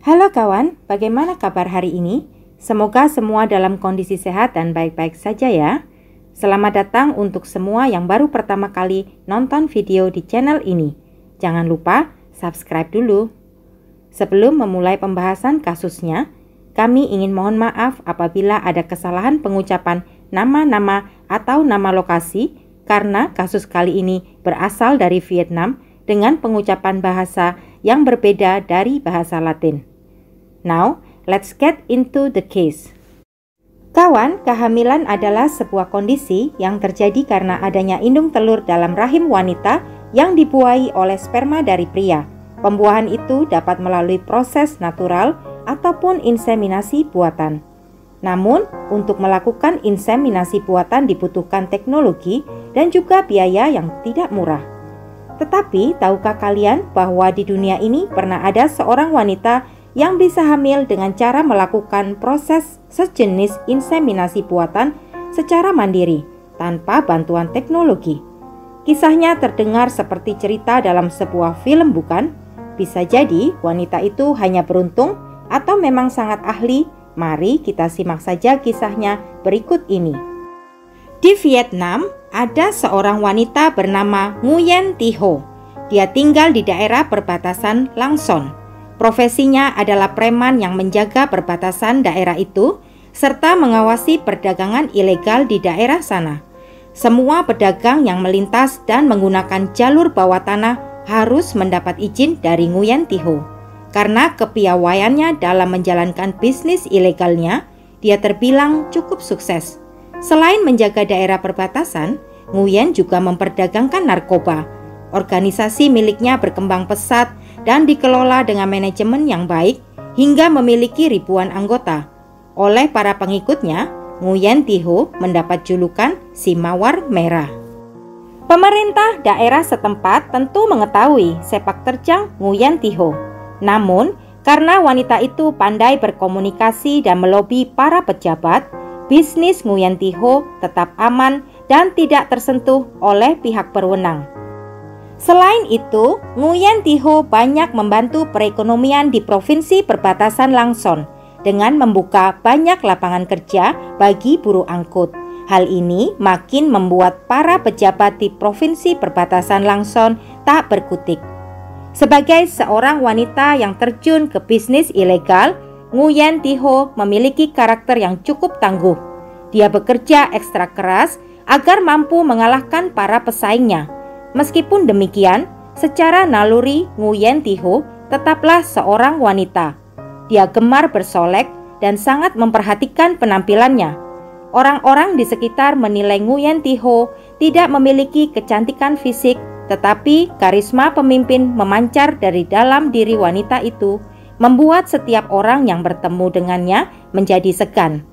Halo kawan, bagaimana kabar hari ini? Semoga semua dalam kondisi sehat dan baik-baik saja ya. Selamat datang untuk semua yang baru pertama kali nonton video di channel ini. Jangan lupa subscribe dulu. Sebelum memulai pembahasan kasusnya, kami ingin mohon maaf apabila ada kesalahan pengucapan nama-nama atau nama lokasi karena kasus kali ini berasal dari Vietnam dengan pengucapan bahasa yang berbeda dari bahasa Latin. Now, let's get into the case. Kawan, kehamilan adalah sebuah kondisi yang terjadi karena adanya indung telur dalam rahim wanita yang dibuahi oleh sperma dari pria. Pembuahan itu dapat melalui proses natural ataupun inseminasi buatan. Namun, untuk melakukan inseminasi buatan dibutuhkan teknologi dan juga biaya yang tidak murah. Tetapi, tahukah kalian bahwa di dunia ini pernah ada seorang wanita yang bisa hamil dengan cara melakukan proses sejenis inseminasi buatan secara mandiri, tanpa bantuan teknologi. Kisahnya terdengar seperti cerita dalam sebuah film, bukan? Bisa jadi wanita itu hanya beruntung atau memang sangat ahli. Mari kita simak saja kisahnya berikut ini. Di Vietnam, ada seorang wanita bernama Nguyen Thi Ho. Dia tinggal di daerah perbatasan Lang Son. Profesinya adalah preman yang menjaga perbatasan daerah itu serta mengawasi perdagangan ilegal di daerah sana. Semua pedagang yang melintas dan menggunakan jalur bawah tanah harus mendapat izin dari Nguyen Thi Ho. Karena kepiawaiannya dalam menjalankan bisnis ilegalnya, dia terbilang cukup sukses. Selain menjaga daerah perbatasan, Nguyen juga memperdagangkan narkoba. Organisasi miliknya berkembang pesat dan dikelola dengan manajemen yang baik hingga memiliki ribuan anggota. Oleh para pengikutnya, Nguyen Thi Ho mendapat julukan si Mawar Merah. Pemerintah daerah setempat tentu mengetahui sepak terjang Nguyen Thi Ho. Namun, karena wanita itu pandai berkomunikasi dan melobi para pejabat, bisnis Nguyen Thi Ho tetap aman dan tidak tersentuh oleh pihak berwenang. Selain itu, Nguyen Thi Ho banyak membantu perekonomian di provinsi perbatasan Lang Son dengan membuka banyak lapangan kerja bagi buruh angkut. Hal ini makin membuat para pejabat di provinsi perbatasan Lang Son tak berkutik. Sebagai seorang wanita yang terjun ke bisnis ilegal, Nguyen Thi Ho memiliki karakter yang cukup tangguh. Dia bekerja ekstra keras agar mampu mengalahkan para pesaingnya. Meskipun demikian, secara naluri Nguyen Thi Ho tetaplah seorang wanita. Dia gemar bersolek dan sangat memperhatikan penampilannya. Orang-orang di sekitar menilai Nguyen Thi Ho tidak memiliki kecantikan fisik, tetapi karisma pemimpin memancar dari dalam diri wanita itu, membuat setiap orang yang bertemu dengannya menjadi segan.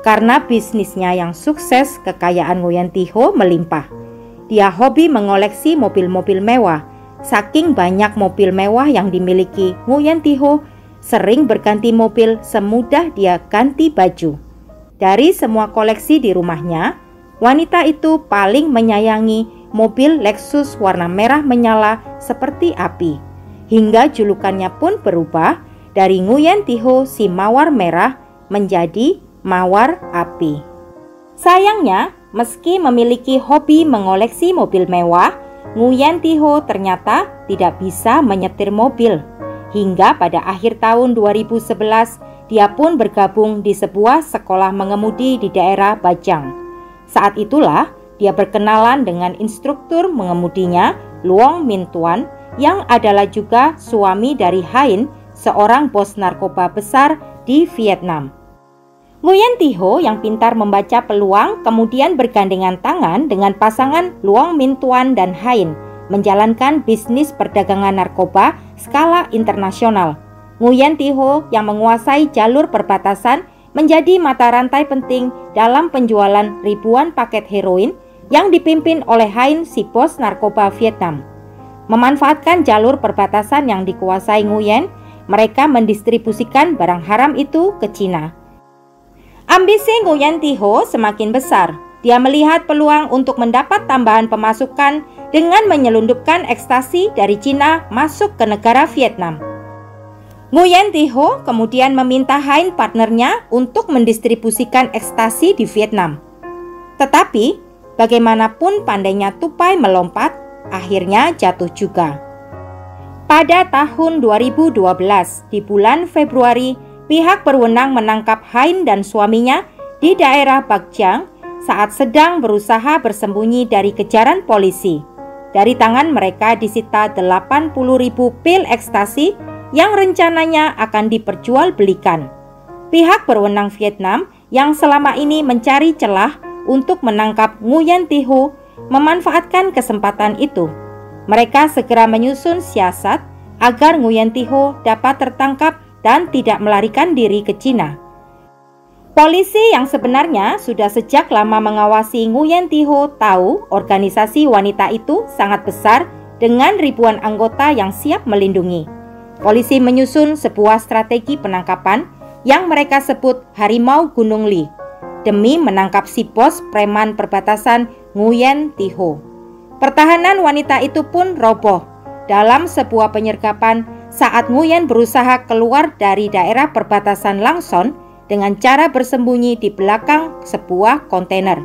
Karena bisnisnya yang sukses, kekayaan Nguyen Thi Ho melimpah. Dia hobi mengoleksi mobil-mobil mewah. Saking banyak mobil mewah yang dimiliki, Nguyen Thi Ho sering berganti mobil semudah dia ganti baju. Dari semua koleksi di rumahnya, wanita itu paling menyayangi mobil Lexus warna merah menyala seperti api. Hingga julukannya pun berubah dari Nguyen Thi Ho si Mawar Merah menjadi Mawar Api. Sayangnya, meski memiliki hobi mengoleksi mobil mewah, Nguyen Thi Ho ternyata tidak bisa menyetir mobil. Hingga pada akhir tahun 2011, dia pun bergabung di sebuah sekolah mengemudi di daerah Bajang. Saat itulah dia berkenalan dengan instruktur mengemudinya, Luong Minh Tuan, yang adalah juga suami dari Hain, seorang bos narkoba besar di Vietnam. Nguyen Thi Ho yang pintar membaca peluang kemudian bergandengan tangan dengan pasangan Luong Minh Tuan dan Hain menjalankan bisnis perdagangan narkoba skala internasional. Nguyen Thi Ho yang menguasai jalur perbatasan menjadi mata rantai penting dalam penjualan ribuan paket heroin yang dipimpin oleh Hain si bos narkoba Vietnam. Memanfaatkan jalur perbatasan yang dikuasai Nguyen, mereka mendistribusikan barang haram itu ke Cina. Ambisi Nguyen Thi Ho semakin besar. Dia melihat peluang untuk mendapat tambahan pemasukan dengan menyelundupkan ekstasi dari Cina masuk ke negara Vietnam. Nguyen Thi Ho kemudian meminta Hein partnernya untuk mendistribusikan ekstasi di Vietnam. Tetapi bagaimanapun pandainya tupai melompat, akhirnya jatuh juga. Pada tahun 2012, di bulan Februari, pihak berwenang menangkap Hein dan suaminya di daerah Bac Giang saat sedang berusaha bersembunyi dari kejaran polisi. Dari tangan mereka disita 80.000 pil ekstasi yang rencananya akan diperjualbelikan. Pihak berwenang Vietnam yang selama ini mencari celah untuk menangkap Nguyen Thi Ho memanfaatkan kesempatan itu. Mereka segera menyusun siasat agar Nguyen Thi Ho dapat tertangkap dan tidak melarikan diri ke Cina. Polisi yang sebenarnya sudah sejak lama mengawasi Nguyen Thi Ho tahu organisasi wanita itu sangat besar dengan ribuan anggota yang siap melindungi. Polisi menyusun sebuah strategi penangkapan yang mereka sebut Harimau Gunung Li demi menangkap si bos preman perbatasan Nguyen Thi Ho. Pertahanan wanita itu pun roboh dalam sebuah penyergapan saat Nguyen berusaha keluar dari daerah perbatasan Lang Son dengan cara bersembunyi di belakang sebuah kontainer.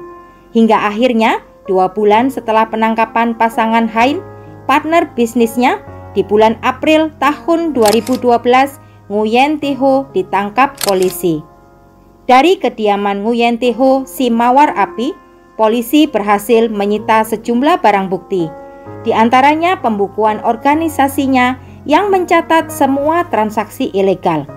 Hingga akhirnya 2 bulan setelah penangkapan pasangan Hein, partner bisnisnya, di bulan April tahun 2012, Nguyen Thi Ho ditangkap polisi. Dari kediaman Nguyen Thi Ho, si mawar api, polisi berhasil menyita sejumlah barang bukti. Di antaranya pembukuan organisasinya yang mencatat semua transaksi ilegal.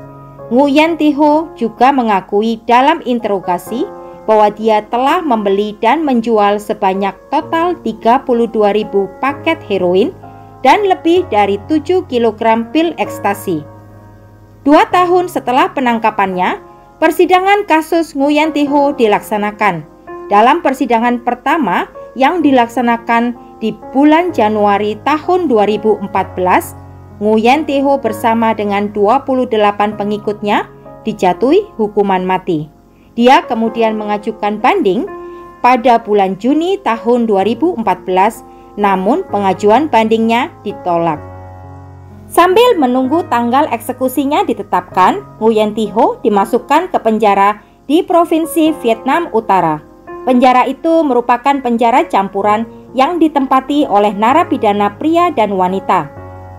Nguyen Thi Ho juga mengakui dalam interogasi bahwa dia telah membeli dan menjual sebanyak total 32.000 paket heroin dan lebih dari 7 kg pil ekstasi. 2 tahun setelah penangkapannya, persidangan kasus Nguyen Thi Ho dilaksanakan. Dalam persidangan pertama yang dilaksanakan di bulan Januari tahun 2014, Nguyen Thi Ho bersama dengan 28 pengikutnya dijatuhi hukuman mati. Dia kemudian mengajukan banding pada bulan Juni tahun 2014, namun pengajuan bandingnya ditolak. Sambil menunggu tanggal eksekusinya ditetapkan, Nguyen Thi Ho dimasukkan ke penjara di Provinsi Vietnam Utara. Penjara itu merupakan penjara campuran yang ditempati oleh narapidana pria dan wanita.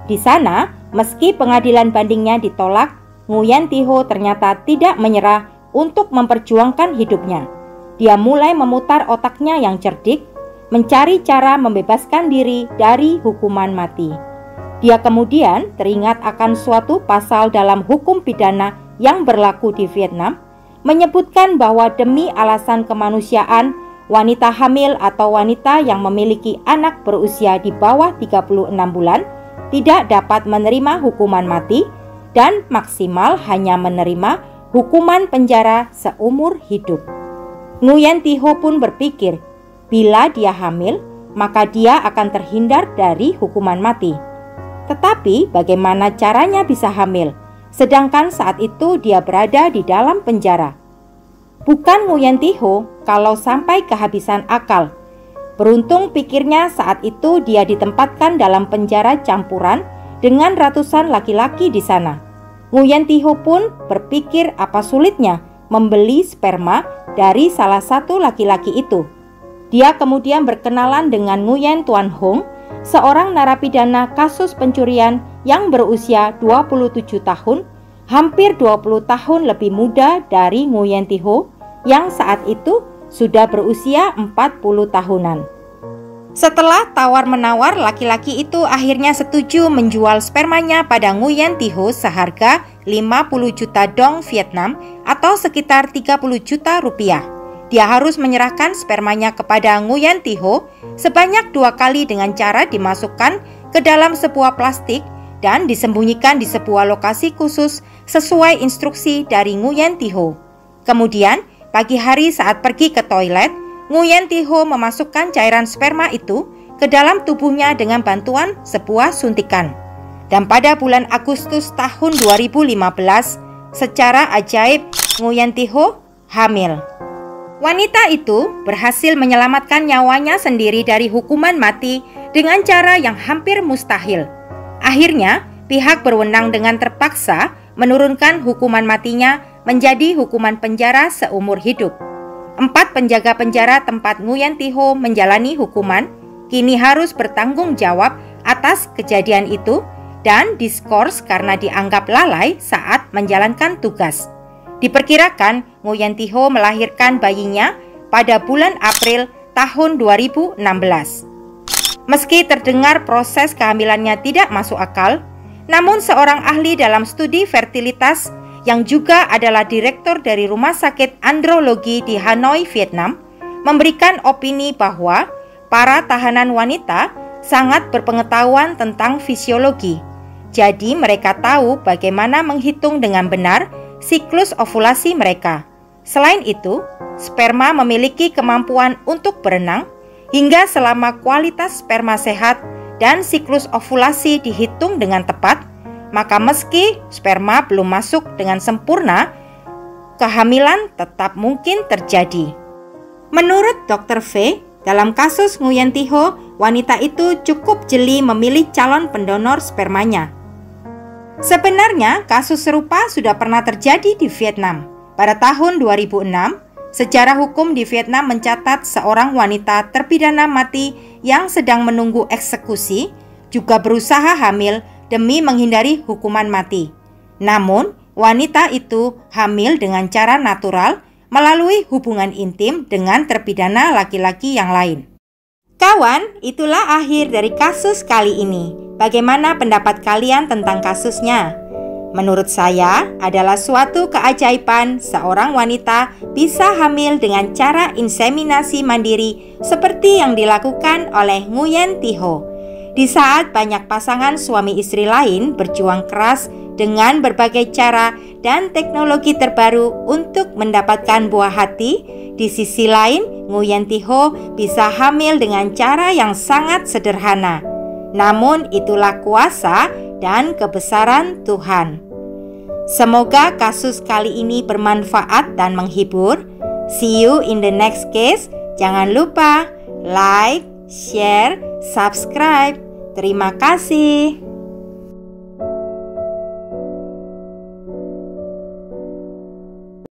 Di sana, meski pengadilan bandingnya ditolak, Nguyen Thi Ho ternyata tidak menyerah untuk memperjuangkan hidupnya. Dia mulai memutar otaknya yang cerdik, mencari cara membebaskan diri dari hukuman mati. Dia kemudian teringat akan suatu pasal dalam hukum pidana yang berlaku di Vietnam, menyebutkan bahwa demi alasan kemanusiaan, wanita hamil atau wanita yang memiliki anak berusia di bawah 36 bulan tidak dapat menerima hukuman mati dan maksimal hanya menerima hukuman penjara seumur hidup. Nguyen Thi Ho pun berpikir, bila dia hamil, maka dia akan terhindar dari hukuman mati. Tetapi bagaimana caranya bisa hamil, sedangkan saat itu dia berada di dalam penjara? Bukan Nguyen Thi Ho kalau sampai kehabisan akal. Beruntung pikirnya saat itu dia ditempatkan dalam penjara campuran dengan ratusan laki-laki di sana. Nguyen Thi Ho pun berpikir apa sulitnya membeli sperma dari salah satu laki-laki itu. Dia kemudian berkenalan dengan Nguyen Tuan Hong, seorang narapidana kasus pencurian yang berusia 27 tahun, hampir 20 tahun lebih muda dari Nguyen Thi Ho yang saat itu sudah berusia 40 tahunan. Setelah tawar-menawar, laki-laki itu akhirnya setuju menjual spermanya pada Nguyen Thi Ho seharga 50 juta dong Vietnam atau sekitar 30 juta rupiah. Dia harus menyerahkan spermanya kepada Nguyen Thi Ho sebanyak 2 kali dengan cara dimasukkan ke dalam sebuah plastik dan disembunyikan di sebuah lokasi khusus sesuai instruksi dari Nguyen Thi Ho. Kemudian, pagi hari saat pergi ke toilet, Nguyen Thi Ho memasukkan cairan sperma itu ke dalam tubuhnya dengan bantuan sebuah suntikan. Dan pada bulan Agustus tahun 2015, secara ajaib Nguyen Thi Ho hamil. Wanita itu berhasil menyelamatkan nyawanya sendiri dari hukuman mati dengan cara yang hampir mustahil. Akhirnya, pihak berwenang dengan terpaksa menurunkan hukuman matinya menjadi hukuman penjara seumur hidup. 4 penjaga penjara tempat Nguyen Thi Ho menjalani hukuman kini harus bertanggung jawab atas kejadian itu dan diskors karena dianggap lalai saat menjalankan tugas. Diperkirakan Nguyen Thi Ho melahirkan bayinya pada bulan April tahun 2016. Meski terdengar proses kehamilannya tidak masuk akal, namun seorang ahli dalam studi fertilitas yang juga adalah direktur dari Rumah Sakit Andrologi di Hanoi, Vietnam, memberikan opini bahwa para tahanan wanita sangat berpengetahuan tentang fisiologi. Jadi mereka tahu bagaimana menghitung dengan benar siklus ovulasi mereka. Selain itu, sperma memiliki kemampuan untuk berenang hingga selama kualitas sperma sehat dan siklus ovulasi dihitung dengan tepat, maka meski sperma belum masuk dengan sempurna, kehamilan tetap mungkin terjadi. Menurut Dr. V, dalam kasus Nguyen Thi Ho, wanita itu cukup jeli memilih calon pendonor spermanya. Sebenarnya kasus serupa sudah pernah terjadi di Vietnam. Pada tahun 2006, sejarah hukum di Vietnam mencatat seorang wanita terpidana mati yang sedang menunggu eksekusi juga berusaha hamil demi menghindari hukuman mati. Namun, wanita itu hamil dengan cara natural melalui hubungan intim dengan terpidana laki-laki yang lain. Kawan, itulah akhir dari kasus kali ini. Bagaimana pendapat kalian tentang kasusnya? Menurut saya adalah suatu keajaiban seorang wanita bisa hamil dengan cara inseminasi mandiri seperti yang dilakukan oleh Nguyen Thi Ho. Di saat banyak pasangan suami istri lain berjuang keras dengan berbagai cara dan teknologi terbaru untuk mendapatkan buah hati, di sisi lain Nguyen Thi Ho bisa hamil dengan cara yang sangat sederhana. Namun itulah kuasa dan kebesaran Tuhan. Semoga kasus kali ini bermanfaat dan menghibur. See you in the next case. Jangan lupa like, share, subscribe. Terima kasih.